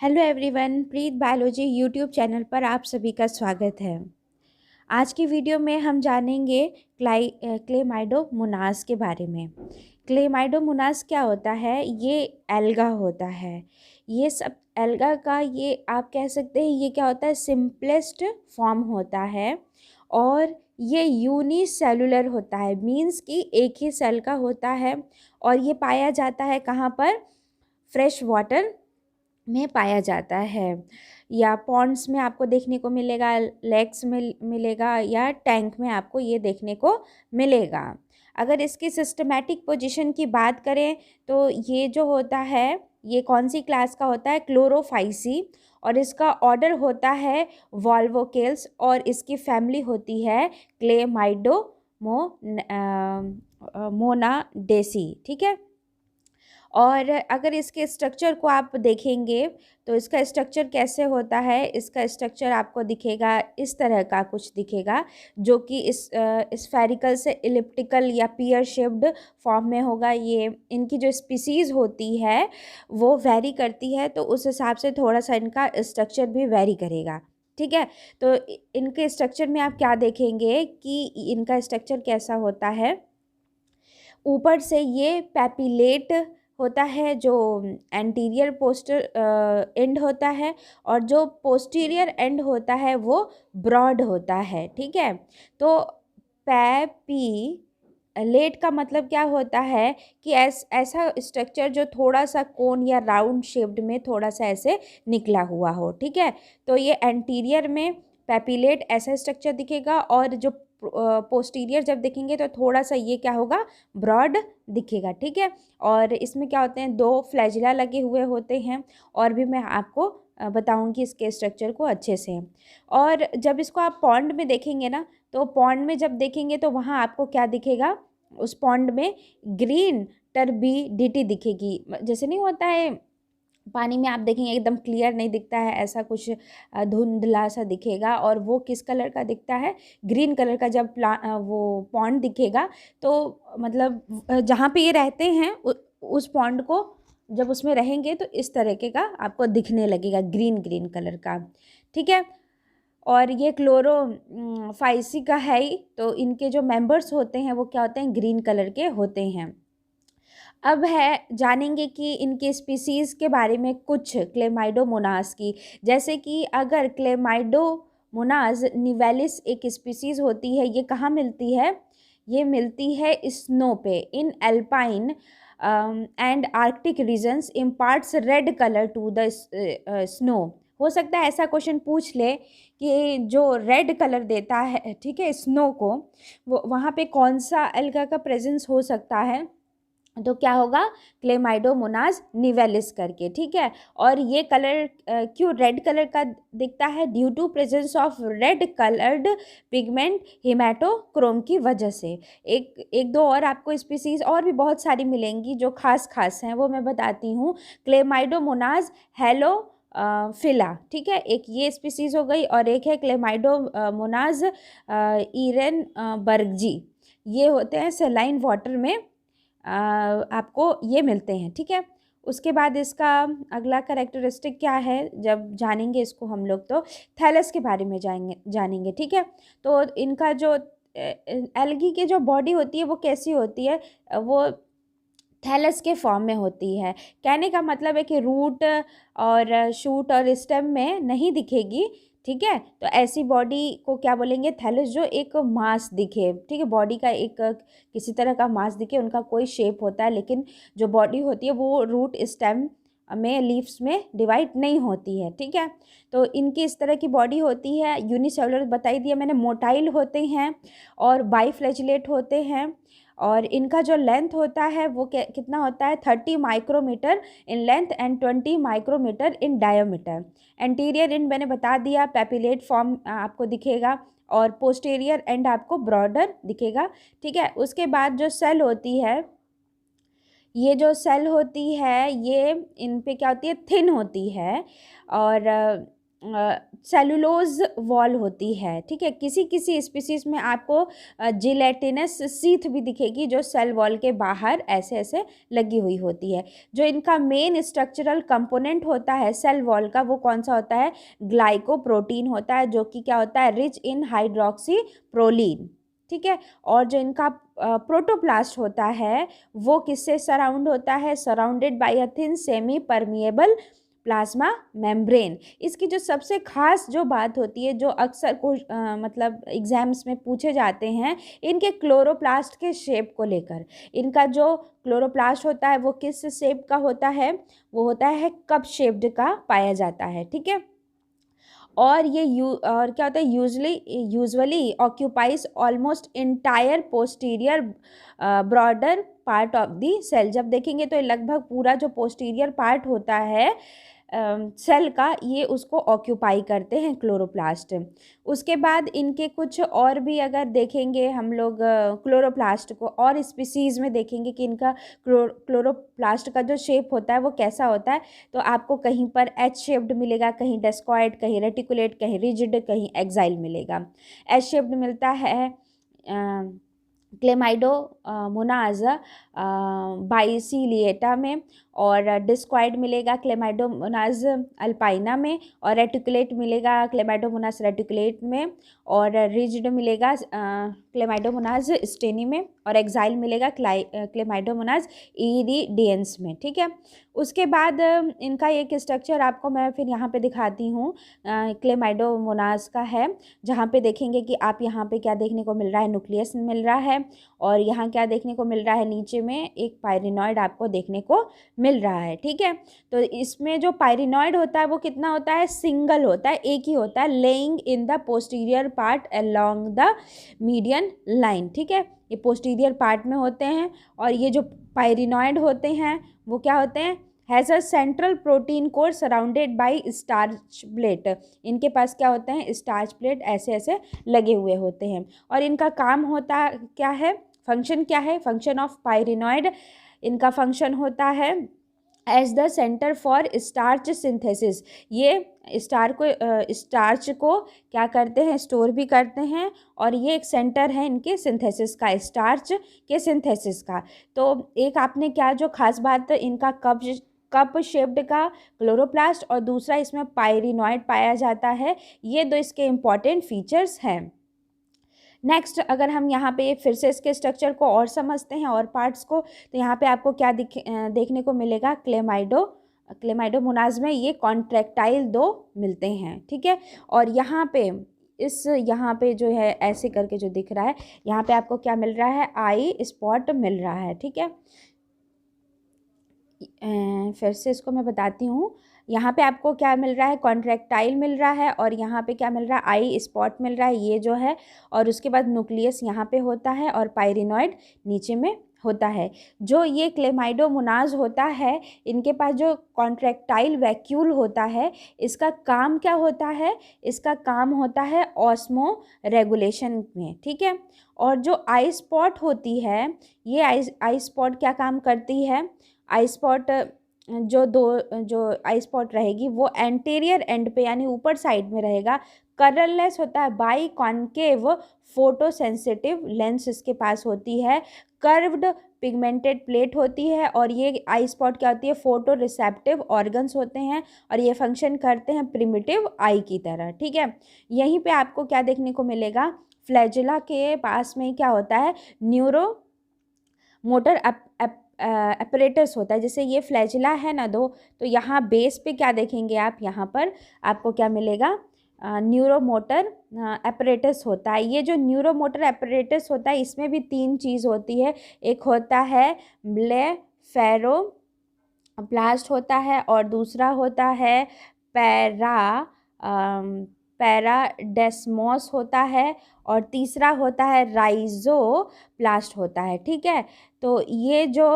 Hello everyone, प्रीत biology YouTube channel पर आप सभी का स्वागत है। आज की वीडियो में हम जानेंगे क्लेमाइडोमोनास के बारे में। क्लेमाइडोमोनास क्या होता है? ये एल्गा होता है। ये सब एल्गा का ये आप कह सकते हैं ये क्या होता है, सिंपलेस्ट फॉर्म होता है और ये यूनिसेलुलर होता है, मीन्स कि एक ही सेल का होता है और ये पाया जाता है कहाँ पर? फ्रेश वाटर में पाया जाता है या पॉन्ड्स में आपको देखने को मिलेगा, लेक्स में मिलेगा या टैंक में आपको ये देखने को मिलेगा। अगर इसकी सिस्टमैटिक पोजीशन की बात करें तो ये जो होता है ये कौन सी क्लास का होता है? क्लोरोफाइसी। और इसका ऑर्डर होता है वॉल्वोकेल्स और इसकी फैमिली होती है मोनाडेसी। ठीक है। और अगर इसके स्ट्रक्चर को आप देखेंगे तो इसका स्ट्रक्चर कैसे होता है? इसका स्ट्रक्चर आपको दिखेगा इस तरह का कुछ दिखेगा, जो कि इस स्फेरिकल से इलिप्टिकल या पियर शेप्ड फॉर्म में होगा। ये इनकी जो स्पीसीज़ होती है वो वेरी करती है, तो उस हिसाब से थोड़ा सा इनका स्ट्रक्चर भी वेरी करेगा। ठीक है। तो इनके स्ट्रक्चर में आप क्या देखेंगे कि इनका स्ट्रक्चर कैसा होता है? ऊपर से ये पैपिलेट होता है जो एंटीरियर पोस्टर एंड होता है, और जो पोस्टीरियर एंड होता है वो ब्रॉड होता है। ठीक है। तो पैपिलेट का मतलब क्या होता है कि ऐसा स्ट्रक्चर जो थोड़ा सा कोन या राउंड शेप्ड में थोड़ा सा ऐसे निकला हुआ हो। ठीक है। तो ये एंटीरियर में पैपिलेट ऐसा स्ट्रक्चर दिखेगा और जो पोस्टीरियर जब देखेंगे तो थोड़ा सा ये क्या होगा, ब्रॉड दिखेगा। ठीक है। और इसमें क्या होते हैं, 2 फ्लैजिला लगे हुए होते हैं, और भी मैं आपको बताऊंगी इसके स्ट्रक्चर को अच्छे से। और जब इसको आप पॉन्ड में देखेंगे ना, तो पॉन्ड में जब देखेंगे तो वहाँ आपको क्या दिखेगा? उस पॉन्ड में ग्रीन टर्बिडिटी दिखेगी। जैसे नहीं होता है पानी में आप देखेंगे एकदम क्लियर नहीं दिखता है, ऐसा कुछ धुंधला सा दिखेगा, और वो किस कलर का दिखता है? ग्रीन कलर का। जब वो पॉन्ड दिखेगा तो मतलब जहाँ पे ये रहते हैं उस पॉन्ड को जब उसमें रहेंगे तो इस तरीके का आपको दिखने लगेगा, ग्रीन ग्रीन कलर का। ठीक है। और ये क्लोरोफाइसी का है ही, तो इनके जो मेंबर्स होते हैं वो क्या होते हैं? ग्रीन कलर के होते हैं। अब है जानेंगे कि इनके स्पीसीज़ के बारे में कुछ क्लेमाइडोमोनास की। जैसे कि अगर क्लेमाइडोमोनास निवेलिस एक स्पीसीज़ होती है, ये कहाँ मिलती है? ये मिलती है स्नो पे, in alpine and Arctic regions, imparts red colour to the snow. हो सकता है ऐसा क्वेश्चन पूछ ले कि जो रेड कलर देता है, ठीक है, स्नो को, वो वहाँ पे कौन सा एल्गा का प्रेजेंस हो सकता है? तो क्या होगा? क्लेमाइडोमोनास निवेलिस करके। ठीक है। और ये कलर क्यों रेड कलर का दिखता है? Due to presence of red coloured pigment haematochrome की वजह से। एक दो और आपको स्पीसीज और भी बहुत सारी मिलेंगी जो खास खास हैं, वो मैं बताती हूँ। क्लेमाइडोमोनास हेलो फिला। ठीक है, एक ये स्पीसीज हो गई, और एक है क्लेमाइडोमोनास इरेन बर्गजी। ये होते हैं सेलाइन वाटर में आपको ये मिलते हैं। ठीक है। उसके बाद इसका अगला कैरेक्टरिस्टिक क्या है जब जानेंगे इसको हम लोग, तो थैलस के बारे में जानेंगे। ठीक है। तो इनका जो एल्गी की जो बॉडी होती है वो कैसी होती है? वो थैलस के फॉर्म में होती है। कहने का मतलब है कि रूट और शूट और स्टेम में नहीं दिखेगी। ठीक है। तो ऐसी बॉडी को क्या बोलेंगे? थैलस। जो एक मास दिखे, ठीक है, बॉडी का एक किसी तरह का मास दिखे, उनका कोई शेप होता है, लेकिन जो बॉडी होती है वो रूट स्टेम में, लीव्स में डिवाइड नहीं होती है। ठीक है। तो इनकी इस तरह की बॉडी होती है। यूनिसेलुलर बताई दिया मैंने, मोटाइल होते हैं और बाईफ्लैजिलेट होते हैं। और इनका जो लेंथ होता है वो कितना होता है? 30 micrometre in length and 20 micrometre in diameter. Anterior end मैंने बता दिया, पैपिलेट फॉर्म आपको दिखेगा, और पोस्टीरियर एंड आपको ब्रॉडर दिखेगा। ठीक है। उसके बाद जो सेल होती है, ये जो सेल होती है ये इन पे क्या होती है? थिन होती है। और सेलुलोज वॉल होती है, ठीक है। किसी किसी स्पीसीज में आपको जिलेटिनस सीथ भी दिखेगी जो सेल वॉल के बाहर ऐसे ऐसे लगी हुई होती है। जो इनका मेन स्ट्रक्चरल कंपोनेंट होता है सेल वॉल का, वो कौन सा होता है? ग्लाइकोप्रोटीन होता है, जो कि क्या होता है? रिच इन हाइड्रोक्सी प्रोलीन, ठीक है। और जो इनका प्रोटोप्लास्ट होता है वो किससे सराउंड होता है? Surrounded by a thin semi permeable plasma membrane. इसकी जो सबसे खास जो बात होती है, जो अक्सर मतलब एग्जाम्स में पूछे जाते हैं, इनके क्लोरोप्लास्ट के शेप को लेकर। इनका जो क्लोरोप्लास्ट होता है वो किस शेप का होता है? वो होता है कप शेप्ड का पाया जाता है, ठीक है। और ये और क्या होता है? Usually occupies almost entire posterior broader part of the cell. जब देखेंगे तो लगभग पूरा जो पोस्टीरियर पार्ट होता है सेल का, ये उसको ऑक्यूपाई करते हैं क्लोरोप्लास्ट। उसके बाद इनके कुछ और भी अगर देखेंगे हम लोग क्लोरोप्लास्ट को, और स्पीसीज़ में देखेंगे कि इनका क्लोरोप्लास्ट का जो शेप होता है वो कैसा होता है। तो आपको कहीं पर एच शेप्ड मिलेगा, कहीं डेस्कॉइड, कहीं रेटिकुलेट, कहीं रिजिड, कहीं एक्साइल मिलेगा। एच शेप्ड मिलता है क्लेमाइडो मोनाज बाइसिलिएटा में, और डिस्क्वाइड मिलेगा क्लेमाइडोमोनाज अल्पाइना में, और रेटिकुलेट मिलेगा क्लेमाइडोमोनास रेटिकुलेट में, और रिजिड मिलेगा क्लेमाइडोमोनाज स्टेनी में, और एक्साइल मिलेगा क्लेमाइडोमोनाज इरिडियंस में, ठीक है। उसके बाद इनका एक स्ट्रक्चर आपको मैं फिर यहाँ पे दिखाती हूँ, क्लेमाइडोमोनास का है, जहाँ पे देखेंगे कि आप यहाँ पे क्या देखने को मिल रहा है? न्यूक्लियस मिल रहा है, और यहाँ क्या देखने को मिल रहा है? नीचे में एक पायरिनॉइड आपको देखने को मिल रहा है, ठीक है। तो इसमें जो पायरिनॉइड होता है वो कितना होता है? सिंगल होता है, एक ही होता है, laying in the posterior part along the median line, ठीक है। ये पोस्टीरियर पार्ट में होते हैं, और ये जो पायरिनॉइड होते हैं वो क्या होते हैं? Has a central protein core surrounded by starch plate. इनके पास क्या होते हैं? स्टार्च प्लेट ऐसे ऐसे लगे हुए होते हैं। और इनका काम होता क्या है? फंक्शन क्या है? फंक्शन ऑफ पायरिनॉइड, इनका फंक्शन होता है as the centre for starch synthesis. ये स्टार्च को क्या करते हैं? स्टोर भी करते हैं, और ये एक सेंटर है इनके सिंथेसिस का, स्टार्च के सिंथेसिस का। तो एक आपने क्या जो खास बात, इनका कप शेप्ड का क्लोरोप्लास्ट, और दूसरा इसमें पायरिनॉइड पाया जाता है। ये दो इसके इम्पॉर्टेंट फीचर्स हैं। नेक्स्ट अगर हम यहाँ पे फिर से इसके स्ट्रक्चर को और समझते हैं और पार्ट्स को, तो यहाँ पे आपको क्या देखने को मिलेगा? क्लेमाइडोमोनाज में ये कॉन्ट्रैक्टाइल दो मिलते हैं, ठीक है। और यहाँ पे जो है ऐसे करके जो दिख रहा है, यहाँ पे आपको क्या मिल रहा है? आई स्पॉट मिल रहा है, ठीक है। फिर से इसको मैं बताती हूँ। यहाँ पे आपको क्या मिल रहा है? कॉन्ट्रैक्टाइल मिल रहा है, और यहाँ पे क्या मिल रहा है? आई स्पॉट मिल रहा है, ये जो है। और उसके बाद न्यूक्लियस यहाँ पे होता है, और पायरिनॉइड नीचे में होता है। जो ये क्लेमाइडोमोनाज होता है, इनके पास जो कॉन्ट्रैक्टाइल वैक्यूल होता है, इसका काम क्या होता है? इसका काम होता है ऑस्मो रेगुलेशन में, ठीक है। और जो आई स्पॉट होती है, ये आई स्पॉट क्या काम करती है? आई स्पॉट जो आई स्पॉट रहेगी वो एंटीरियर एंड पे यानी ऊपर साइड में रहेगा। कलरलेस होता है, by concave photo sensitive lens इसके पास होती है, कर्व्ड पिगमेंटेड प्लेट होती है, और ये आई स्पॉट क्या होती है? फोटो रिसेप्टिव ऑर्गन्स होते हैं, और ये फंक्शन करते हैं प्रिमिटिव आई की तरह, ठीक है। यहीं पे आपको क्या देखने को मिलेगा? फ्लैजिला के पास में क्या होता है? न्यूरो मोटर अपरेटस होता है। जैसे ये फ्लैजिला है ना दो, तो यहाँ बेस पे क्या देखेंगे आप? यहाँ पर आपको क्या मिलेगा? न्यूरोमोटर अपरेटस होता है। ये जो न्यूरोमोटर अपरेटस होता है, इसमें भी तीन चीज़ होती है। एक होता है ब्लेफेरो प्लास्ट होता है, और दूसरा होता है पैराडेस्मोस होता है, और तीसरा होता है राइजोप्लास्ट होता है, ठीक है। तो ये जो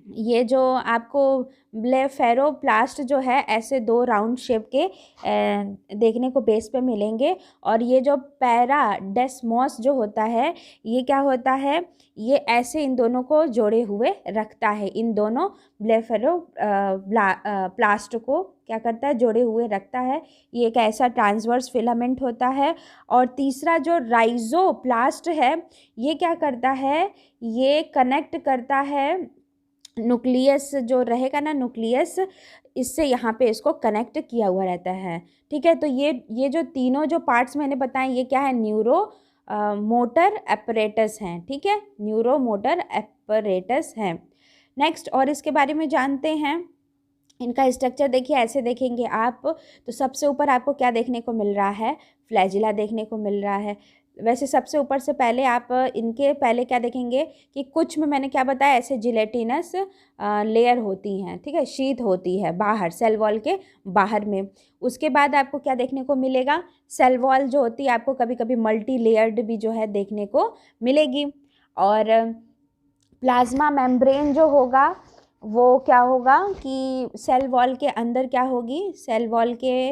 ये जो आपको ब्लेफेरोप्लास्ट जो है ऐसे दो राउंड शेप के देखने को बेस पे मिलेंगे। और ये जो पैराडेस्मोस जो होता है ये क्या होता है, ये ऐसे इन दोनों को जोड़े हुए रखता है, इन दोनों प्लास्ट को क्या करता है, जोड़े हुए रखता है। ये एक ऐसा ट्रांसवर्स फिलामेंट होता है। और तीसरा जो राइजोप्लास्ट है ये क्या करता है, ये कनेक्ट करता है न्यूक्लियस जो रहेगा ना, न्यूक्लियस इससे यहाँ पे इसको कनेक्ट किया हुआ रहता है। ठीक है, तो ये जो तीनों जो पार्ट्स मैंने बताए ये क्या है, न्यूरो मोटर एपरेटस हैं। ठीक है, न्यूरो मोटर एपरेटस हैं। नेक्स्ट और इसके बारे में जानते हैं। इनका स्ट्रक्चर देखिए, ऐसे देखेंगे आप तो सबसे ऊपर आपको क्या देखने को मिल रहा है, फ्लैजिला देखने को मिल रहा है। वैसे सबसे ऊपर से पहले आप इनके पहले क्या देखेंगे कि कुछ में मैंने क्या बताया, ऐसे जिलेटिनस लेयर होती हैं। ठीक है, शीट होती है बाहर, सेल वॉल के बाहर में। उसके बाद आपको क्या देखने को मिलेगा, सेल वॉल जो होती है आपको कभी कभी मल्टी लेयर्ड भी जो है देखने को मिलेगी। और प्लाज्मा मेम्ब्रेन जो होगा वो क्या होगा कि सेल वॉल के अंदर क्या होगी, सेल वॉल के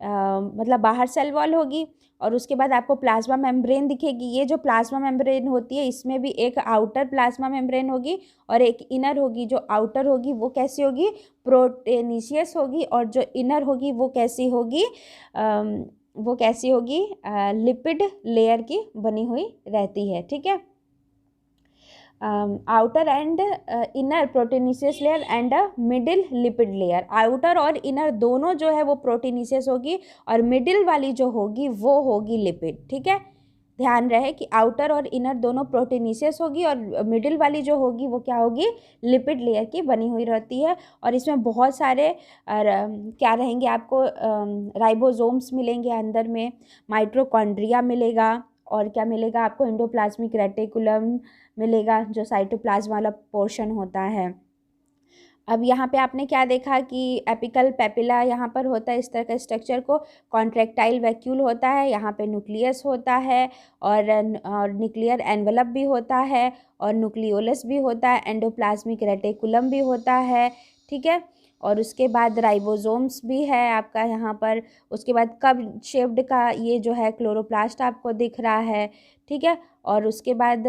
मतलब बाहर सेल वॉल होगी। और उसके बाद आपको प्लाज्मा मेम्ब्रेन दिखेगी। ये जो प्लाज्मा मेम्ब्रेन होती है इसमें भी एक आउटर प्लाज्मा मेम्ब्रेन होगी और एक इनर होगी। जो आउटर होगी वो कैसी होगी, प्रोटेनिशियस होगी। और जो इनर होगी वो कैसी होगी, लिपिड लेयर की बनी हुई रहती है। ठीक है, outer and inner proteinaceous layer and a middle lipid layer. Outer और इनर दोनों जो है वो प्रोटीनिशियस होगी और मिडिल वाली जो होगी वो होगी लिपिड। ठीक है, ध्यान रहे कि आउटर और इनर दोनों प्रोटीनिशियस होगी और मिडिल वाली जो होगी वो क्या होगी, लिपिड लेयर की बनी हुई रहती है। और इसमें बहुत सारे क्या रहेंगे आपको, राइबोसोम्स मिलेंगे अंदर में, माइटोकॉन्ड्रिया मिलेगा, और क्या मिलेगा आपको, एंडोप्लाज्मिक रेटिकुलम मिलेगा जो साइटोप्लाज्म वाला पोर्शन होता है। अब यहाँ पे आपने क्या देखा कि एपिकल पेपिला यहाँ पर होता है, इस तरह का स्ट्रक्चर को कॉन्ट्रैक्टाइल वैक्यूल होता है। यहाँ पे न्यूक्लियस होता है और न्यूक्लियर एनवलप भी होता है और न्यूक्लियोलस भी होता है, एंडोप्लाज्मिक रेटिकुलम भी होता है। ठीक है, और उसके बाद राइबोसोम्स भी है आपका यहाँ पर। उसके बाद कब शेप्ड का ये जो है क्लोरोप्लास्ट आपको दिख रहा है। ठीक है, और उसके बाद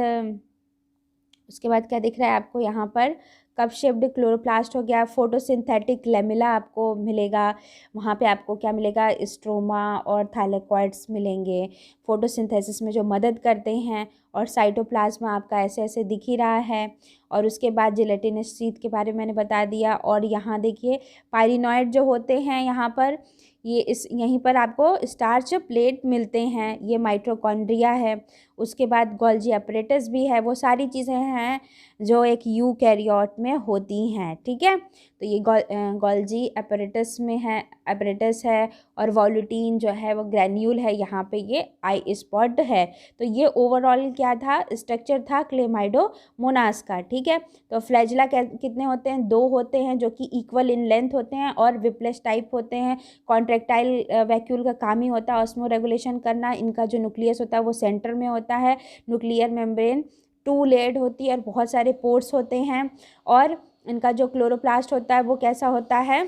क्या दिख रहा है आपको यहाँ पर, कप शेप्ड क्लोरोप्लास्ट हो गया। फोटोसिंथेटिक लेमिला आपको मिलेगा, वहाँ पे आपको क्या मिलेगा, स्ट्रोमा और थाइलेकॉइड्स मिलेंगे फोटोसिंथेसिस में जो मदद करते हैं। और साइटोप्लाज्मा आपका ऐसे ऐसे दिख ही रहा है। और उसके बाद जिलेटिनस शीट के बारे में मैंने बता दिया। और यहाँ देखिए पाइरिनॉइड जो होते हैं यहाँ पर, यहीं पर आपको स्टार्च प्लेट मिलते हैं, ये माइटोकॉन्ड्रिया है। उसके बाद गोल्जी अपरेटस भी है, वो सारी चीज़ें हैं जो एक यूकैरियोट में होती हैं। ठीक है, तो ये गोल्जी अपरेटस है। और वॉल्यूटिन जो है वो ग्रैन्यूल है, यहाँ पे ये आई स्पॉट है। तो ये ओवरऑल क्या था, स्ट्रक्चर था क्लेमाइडोमोनास का। ठीक है, तो फ्लैजिला कितने होते हैं, दो होते हैं जो कि इक्वल इन लेंथ होते हैं और विप्लेस टाइप होते हैं। कॉन्ट्रैक्टाइल वैक्यूल का काम ही होता है ऑस्मो रेगुलेशन करना। इनका जो न्यूक्लियस होता है वो सेंटर में होता है। न्यूक्लियर मेम्ब्रेन 2 लेयर्ड होती है और बहुत सारे पोर्स होते हैं। और इनका जो क्लोरोप्लास्ट होता है वो कैसा होता है,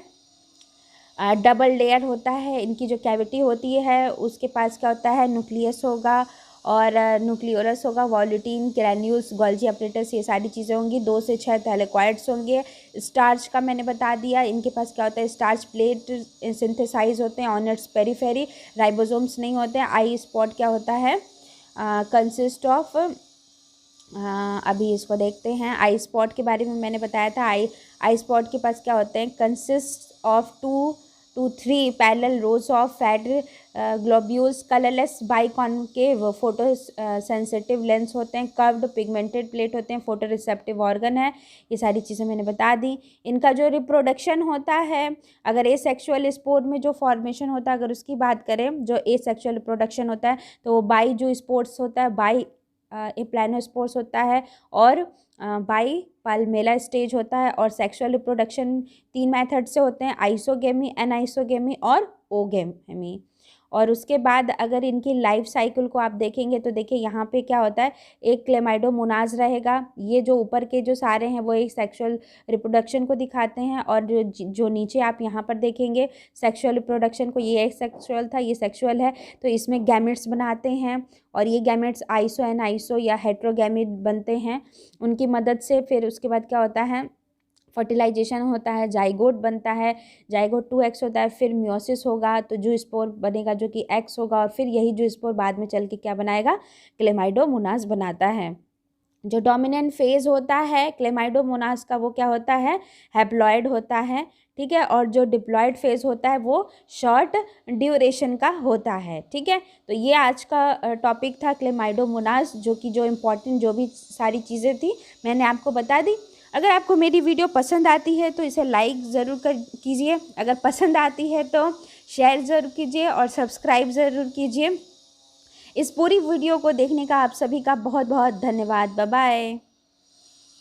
डबल लेयर होता है। इनकी जो कैविटी होती है उसके पास क्या होता है, न्यूक्लियस होगा और न्यूक्लियोलस होगा, वॉल्यूटिन, ग्रैन्यूल्स, गोल्जी अपरेटस, ये सारी चीज़ें होंगी। 2 से 6 थैलेकॉइड्स होंगे। स्टार्च का मैंने बता दिया, इनके पास क्या होता है, स्टार्च प्लेट सिंथेसाइज होते हैं ऑन इट्स पेरीफेरी, राइबोसोम्स नहीं होते हैं। आई स्पॉट क्या होता है, कंसिस्ट ऑफ, अभी इसको देखते हैं। आई स्पॉट के बारे में मैंने बताया था। आई स्पॉट के पास क्या होते हैं, consist of 2 to 3 parallel rows of fat globules, colourless biconcave photosensitive lens होते हैं, कर्व्ड पिगमेंटेड प्लेट होते हैं, फोटो रिसेप्टिव ऑर्गन है। ये सारी चीज़ें मैंने बता दी। इनका जो रिप्रोडक्शन होता है, अगर ए सेक्शुअल स्पोर में जो फॉर्मेशन होता है, अगर उसकी बात करें, जो ए सेक्शुअल रिप्रोडक्शन होता है तो वो बाई जो स्पोर्ट्स होता है, बाई प्लानोस्पोर्स होता है और बाई पाल्मेला स्टेज होता है। और सेक्सुअल रिप्रोडक्शन 3 मेथड से होते हैं, आइसोगेमी, एनाइसोगेमी और ओगेमी। और उसके बाद अगर इनकी लाइफ साइकिल को आप देखेंगे तो देखिए यहाँ पे क्या होता है, एक क्लेमाइडोमोनाज रहेगा। ये जो ऊपर के जो सारे हैं वो एक सेक्सुअल रिप्रोडक्शन को दिखाते हैं, और जो नीचे आप यहाँ पर देखेंगे सेक्सुअल रिप्रोडक्शन को, ये एक सेक्सुअल था, ये सेक्सुअल है, तो इसमें गैमेट्स बनाते हैं और ये गैमेट्स आइसो एंड आइसो या हेट्रोगैमेट बनते हैं उनकी मदद से। फिर उसके बाद क्या होता है, फर्टिलाइजेशन होता है, जाइगोट बनता है, जाइगोट 2x होता है, फिर मियोसिस होगा तो जो स्पोर बनेगा जो कि x होगा, और फिर यही जो स्पोर बाद में चल के क्या बनाएगा, क्लेमाइडोमोनास बनाता है। जो डोमिनेंट फेज होता है क्लेमाइडोमोनास का वो क्या होता है, हैप्लॉइड होता है, ठीक है। और जो डिप्लॉइड फेज होता है वो शॉर्ट ड्यूरेशन का होता है, ठीक है। तो ये आज का टॉपिक था क्लेमाइडोमोनास, जो कि जो इम्पोर्टेंट जो भी सारी चीज़ें थी मैंने आपको बता दी। अगर आपको मेरी वीडियो पसंद आती है तो इसे लाइक ज़रूर कीजिए, अगर पसंद आती है तो शेयर ज़रूर कीजिए और सब्सक्राइब ज़रूर कीजिए। इस पूरी वीडियो को देखने का आप सभी का बहुत बहुत धन्यवाद। Bye bye.